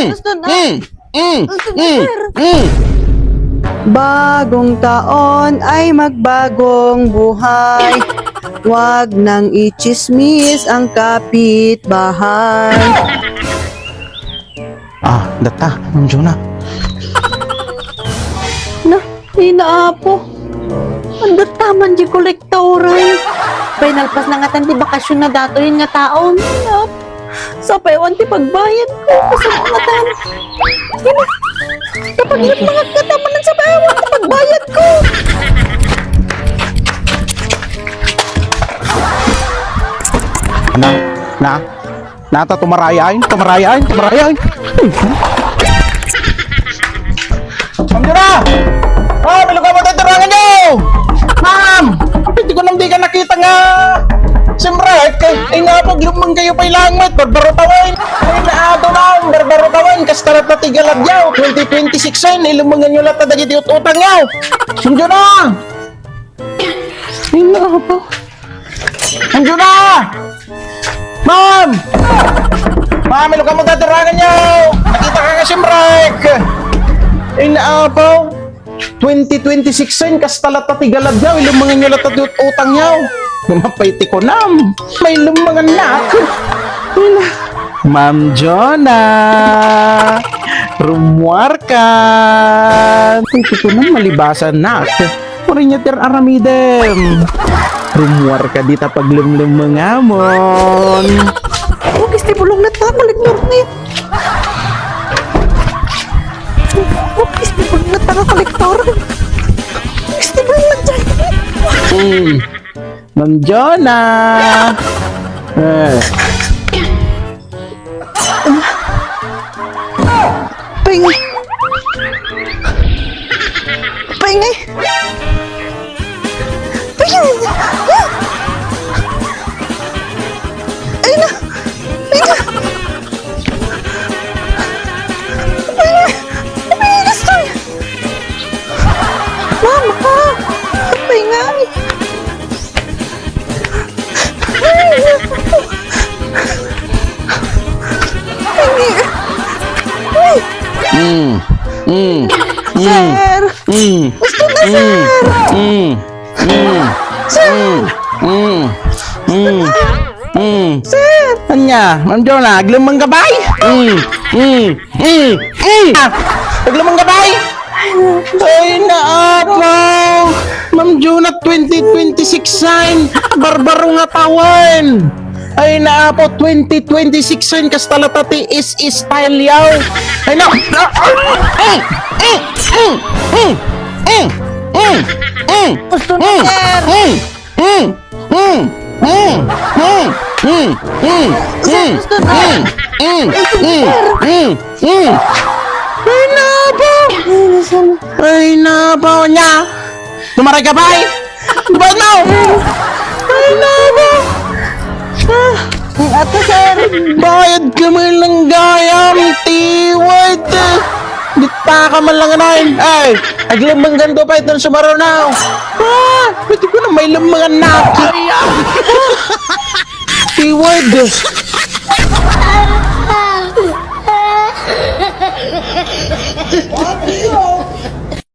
Gusto na. Bagong taon ay magbagong buhay. Huwag nang ichismis ang kapitbahay. Data, nandiyo na. Na, inaapo. Ang taman di kolektoran. Pinalpas na nga tanti bakasyon na dato yun nga taon. Nap. Sa paiwan ti pagbayad ko. Kasama nga tan. Dapat yun mga katamanan sa paiwan ti pagbayad ko. Nata tumarayain. Ma'am Jura! Bilog ka mo tayo turangan nyo! Ma'am! Hindi ko nang di ka nakita nga. Siyempre, nga po, lumang kayo pa ilangmat, barbaro tawin. Ay naato na, barbaro tawin, kastarat na tigalad yaw. 2026 yun, ilumangan nyo lahat na dagiti utang yaw. Ma'am Jura! Ay nga po. Ma'am Jura! Ma'am! Ma'am, ilog ka mo tayo turangan nyo! Nakita ka nga siyempre! Ay naapaw, 2026 yun, kastalat na tigalad yaw, ilumangan nyo lahat na utang yaw. Mapaiti ko nam, may lumangan na ako. Ma'am Jona, rumuar ka. Paiti ko nam, malibasan na ako. Purinyatir aramidem. Rumuar ka dita pag lumlumangamon. Huwag istibulong na ta, maligmar na yun. Huwag istibulong na ta, kolektoran. Istibulong na dyan. Ma'am Jona. Paingay. Paingay. Paingay. Ay na. Paingay. Paingay. Paingay gusto. Mama. Paingay. Sir! Gusto na, sir! Sir! Anya, Ma'am Jona, aglamang gabay? Aglamang gabay? Ay, naapaw! Ma'am Jona, 2026 sign! Barbaro nga tawan! Ay, naapaw, 2026 sign! Kastalatati is style yaw! Ay, no! Gusto na, sir! Sir, gusto na! Ay, nabaw! Ay, nabaw niya! Tumaray ka ba? Ba't mo? Ay, nabaw! Ato, sir! Bayad ka man lang gayam, tiwad! Dita ka man lang anayin! Ay! Aglamang gando pa itong sumaraw na! Pwede ko na may lamangan na! Tiwad!